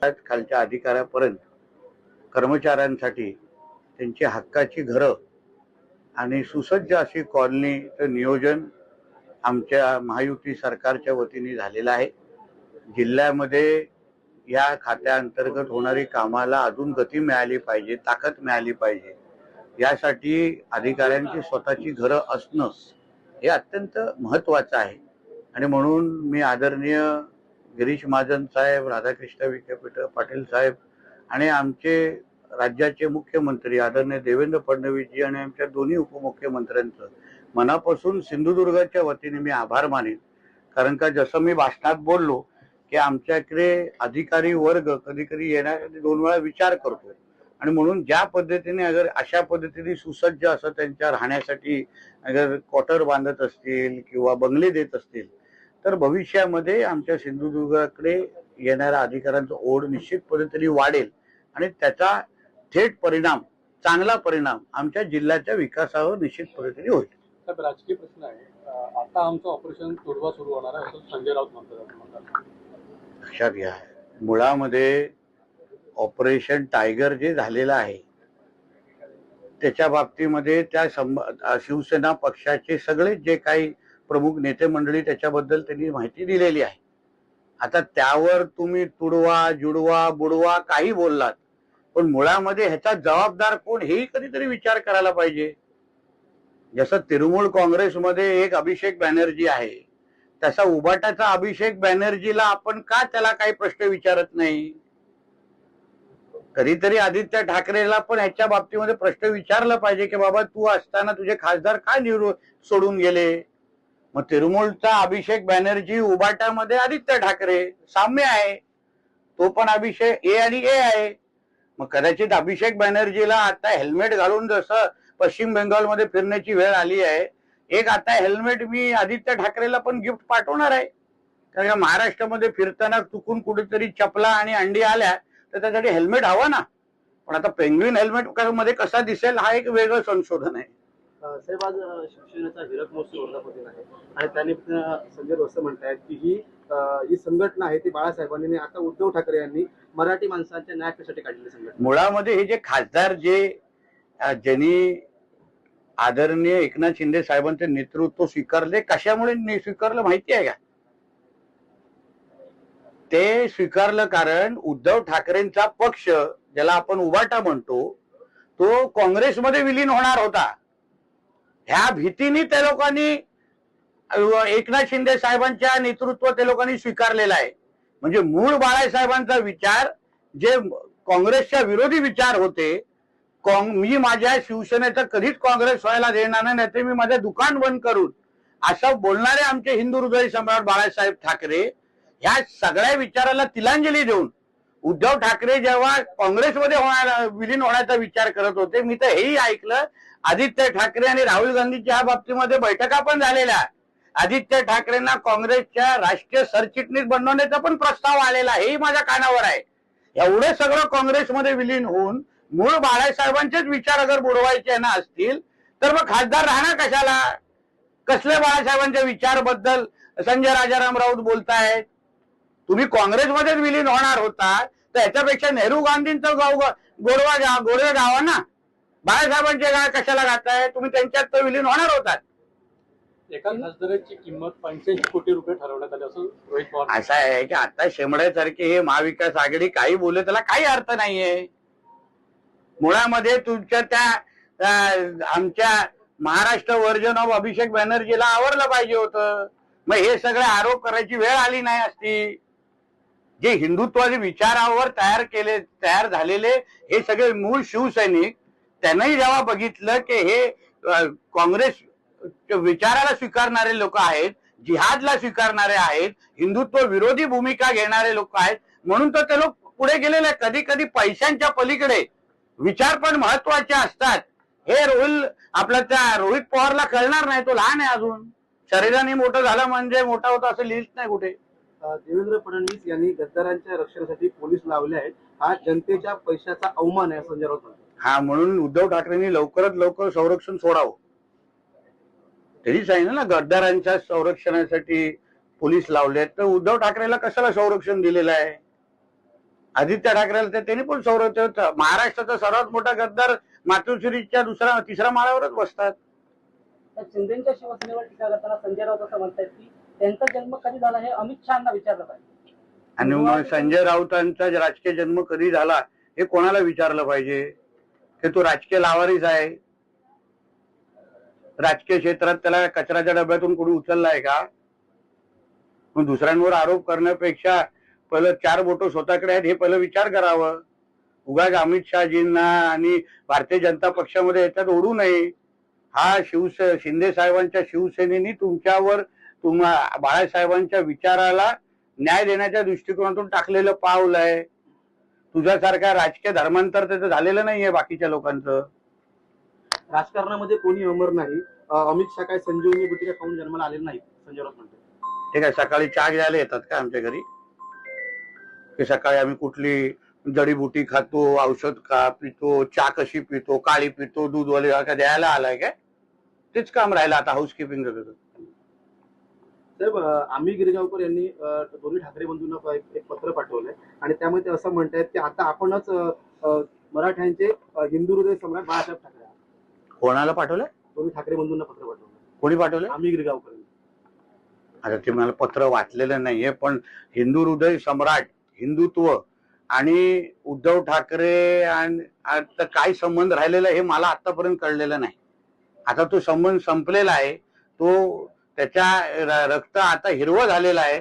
खालच्या अधिकाऱ्यापर्यंत कर्मचाऱ्यांसाठी त्यांची हक्काची घरं आणि सुसज्ज अशी कॉलनीचं नियोजन आमच्या महायुती सरकारच्या वतीने झालेलं आहे। जिल्ह्यामध्ये या खात्याअंतर्गत होणारी कामाला अजून गती मिळाली पाहिजे, ताकद मिळाली पाहिजे, यासाठी अधिकाऱ्यांची स्वतःची घरं असणं हे अत्यंत महत्त्वाचं आहे। आणि म्हणून मी आदरणीय गिरीश महाजन साहेब, राधाकृष्ण विखे पाटील साहेब आणि आमचे राज्याचे मुख्यमंत्री आदरणीय देवेंद्र फडणवीसजी आणि आमच्या दोन्ही उपमुख्यमंत्र्यांचं मनापासून सिंधुदुर्गाच्या वतीने मी आभार मानेन। कारण का जसं मी भाषणात बोललो की आमच्याकडे अधिकारी वर्ग कधी कधी येण्यासाठी 2 वेळा विचार करतो आणि म्हणून ज्या पद्धतीने अगर अशा पद्धतीने सुसज्ज असं त्यांच्या राहण्यासाठी अगर क्वार्टर बांधत असतील किंवा बंगले देत असतील तर भविष्यामध्ये आमच्या सिंधुदुर्गाकडे येणाऱ्या अधिकाऱ्यांचा ओढ निश्चित पद्धतीने वाढेल आणि त्याचा थेट परिणाम, चांगला परिणाम आमच्या जिल्ह्याच्या विकासावर निश्चित पद्धतीने होईल। राजकीय प्रश्न आहे, आता आमचं ऑपरेशन तोडवा सुरू होणार आहे असं संजय राऊत म्हणतात। लक्षात घ्या, मुळामध्ये ऑपरेशन टायगर जे झालेलं आहे त्याच्या बाबतीमध्ये त्या शिवसेना पक्षाचे सगळे जे काही प्रमुख नेते मंडळी त्याच्याबद्दल त्यांनी माहिती दिलेली आहे। आता त्यावर तुम्ही तुडवा जुडवा बुडवा काही बोललात, पण मुळामध्ये ह्याचा जबाबदार कोण हेही कधीतरी विचार करायला पाहिजे। जसं तृणमूल काँग्रेसमध्ये एक अभिषेक बॅनर्जी आहे, तसा उबाटाचा अभिषेक बॅनर्जीला आपण का त्याला काही प्रश्न विचारत नाही? कधीतरी आदित्य ठाकरेला पण ह्याच्या बाबतीमध्ये प्रश्न विचारला पाहिजे की बाबा तू असताना तुझे खासदार काय सोडून गेले? मग तृणमूलचा अभिषेक बॅनर्जी, उबाटामध्ये आदित्य ठाकरे, साम्य आहे, तो पण अभिषेक ए आणि ए आहे। मग कदाचित अभिषेक बॅनर्जीला आता हेल्मेट घालून जसं पश्चिम बंगालमध्ये फिरण्याची वेळ आली आहे, एक आता हेल्मेट मी आदित्य ठाकरेला पण गिफ्ट पाठवणार आहे। कारण का महाराष्ट्रामध्ये फिरताना चुकून कुठेतरी चपला आणि अंडी आल्या तर त्यासाठी हेल्मेट हवा ना, पण आता पेंग्विन हेल्मेट मध्ये कसा दिसेल हा एक वेगळं संशोधन आहे। साहेब, आज शिवसेनेचा हिरक महोत्सव वर्धापन आहे आणि त्यांनी संजय राऊत म्हणतायत की ही संघटना आहे ती बाळासाहेबांनी, आता उद्धव ठाकरे यांनी मराठी माणसांच्या न्यायासाठी काढलेली संघटना। मुळामध्ये हे जे खासदार ज्यांनी आदरणीय एकनाथ शिंदे साहेबांचे नेतृत्व स्वीकारले, कशामुळे स्वीकारलं माहिती आहे का? ते स्वीकारलं कारण उद्धव ठाकरेंचा पक्ष, ज्याला आपण उबाटा म्हणतो, तो काँग्रेसमध्ये विलीन होणार होता। ह्या भीतीने त्या लोकांनी एकनाथ शिंदे साहेबांच्या नेतृत्व त्या लोकांनी स्वीकारलेला आहे। म्हणजे मूळ बाळासाहेबांचा विचार जे काँग्रेसच्या विरोधी विचार होते, मी माझ्या शिवसेनेचा कधीच काँग्रेस व्हायला देणार नाही, नाहीतर मी माझं दुकान बंद करून, असं बोलणारे आमचे हिंदू हृदय सम्राट बाळासाहेब ठाकरे ह्या सगळ्या विचाराला तिलांजली देऊन उद्धव ठाकरे जेव्हा काँग्रेसमध्ये विलीन होण्याचा विचार करत होते, मी तर हेही ऐकलं आदित्य ठाकरे आणि राहुल गांधीच्या ह्या बाबतीमध्ये बैठका पण झालेल्या। आदित्य ठाकरेंना काँग्रेसच्या राष्ट्रीय सरचिटणीस बनवण्याचा पण प्रस्ताव आलेला, हेही माझ्या कानावर आहे। एवढे सगळं काँग्रेसमध्ये विलीन होऊन मूळ बाळासाहेबांचेच विचार अगर बुडवायचे ना असतील तर मग खासदार राहणार कशाला? कसले बाळासाहेबांच्या विचारबद्दल संजय राजाराम राऊत बोलतायत? तुम्ही काँग्रेसमध्येच विलीन होणार होता तर ह्याच्यापेक्षा नेहरू गांधींचं गोडवे गावा ना, बाळासाहेबांचे गाव कशाला गाताय? तुम्ही त्यांच्यात तर विलीन होणार होतात। एका खासदाराची किंमत 85 कोटी रुपये ठरवण्यात आली असं रोहित पवार। असं आहे की आता शेमड्यासारखे हे महाविकास आघाडी काही बोलले त्याला काही अर्थ नाहीये। मुळामध्ये तुमच्या त्या आमच्या महाराष्ट्र व्हर्जन ऑफ अभिषेक बॅनर्जीला आवरलं पाहिजे होतं। मग हे सगळे आरोप करायची वेळ आली नाही असती। जे हिंदुत्वाच्या विचारावर तयार झालेले हे सगळे मूळ शिवसैनिक, त्यांनाही जेव्हा बघितलं की हे काँग्रेस विचाराला स्वीकारणारे लोक आहेत, जिहादला स्वीकारणारे आहेत, हिंदुत्व विरोधी भूमिका घेणारे लोक आहेत, म्हणून तर ते लोक पुढे गेलेले। कधी कधी पैशांच्या पलीकडे विचार पण महत्वाचे असतात। हे रोहित पवारला कळणार नाही, तो लहान आहे अजून, शरीराने मोठं झालं म्हणजे मोठा होता असं लिहित नाही कुठे। देवेंद्र फडणवीस यांनी गद्दारांच्या रक्षणासाठी पोलीस लावले आहेत, हा जनतेच्या पैशाचा अवमान आहे संजय राऊत म्हणतात। हा, म्हणून उद्धव ठाकरेंनी लवकरात लवकर संरक्षण सोडावं। त्यांनी सांगितलं ना गद्दारांच्या संरक्षणासाठी पोलीस लावले, तर उद्धव ठाकरेला कशाला संरक्षण दिलेलं आहे? आदित्य ठाकरेला त्यांनी पण संरक्षण, महाराष्ट्राचा सर्वात मोठा गद्दार मातोश्रीच्या तिसऱ्या माळ्यावरच बसतात. तर शिंदेच्या शिवसेनेवर टीका करताना संजय राऊत असं म्हणतात की त्यांचा जन्म कधी झाला हे अमित शहाना विचारलं पाहिजे. आणि मग संजय राऊतांचा राजकीय जन्म कधी झाला हे कोणाला विचारलं पाहिजे? की तो राजकीय लावारीस आहे, राजकीय क्षेत्रात त्याला कचऱ्याच्या डब्यातून कोणी उचललाय का? मग दुसऱ्यांवर आरोप करण्यापेक्षा पहिलं 4 बोटं स्वतःकडे आहेत हे पहिलं विचार करावं. उगाच अमित शहाजींना आणि भारतीय जनता पक्षामध्ये याच्यात ओढू नये. हा शिंदे साहेबांच्या शिवसेनेनी तुमच्यावर बाळासाहेबांच्या विचाराला न्याय देण्याच्या दृष्टिकोनातून टाकलेलं पाऊल आहे. तुझ्यासारखा राजकीय धर्मांतर त्याचं झालेलं नाहीये बाकीच्या लोकांचं. राजकारणामध्ये कोणी अमर नाही. अमित शहा काय संजीवनी गुटिका खाऊन जन्माला आलेले नाहीत, संजय राऊत म्हणतात. ते काय सकाळी चहा घ्यायला येतात का आमच्या घरी? की सकाळी आम्ही कुठली जडीबुटी खातो, औषध का पितो, चहा कशी पितो, काळी पितो, दूधवाले का द्यायला आलाय काय? तेच काम राहिलं आता, हाऊसकीपिंग. साहेब, आम्ही गिरगावकर यांनी दोन्ही ठाकरे बंधूंना एक पत्र पाठवलंय आणि त्यामध्ये ते असं म्हणतायत की आता आपणच मराठ्यांचे हिंदू हृदय सम्राट बाळासाहेब ठाकरे आहात. कोणाला पाठवलं? दोन्ही ठाकरे बंधूंना पत्र पाठवलं. कोणी पाठवलं? आम्ही गिरगावकर. आता ते मला पत्र वाचलेलं नाहीये, पण हिंदू हृदय सम्राट, हिंदुत्व आणि उद्धव ठाकरे आणि आता काय संबंध राहिलेला हे मला आतापर्यंत कळलेलं नाही. आता तो संबंध संपलेला आहे. तो त्याच्या रक्त आता हिरवं झालेला आहे.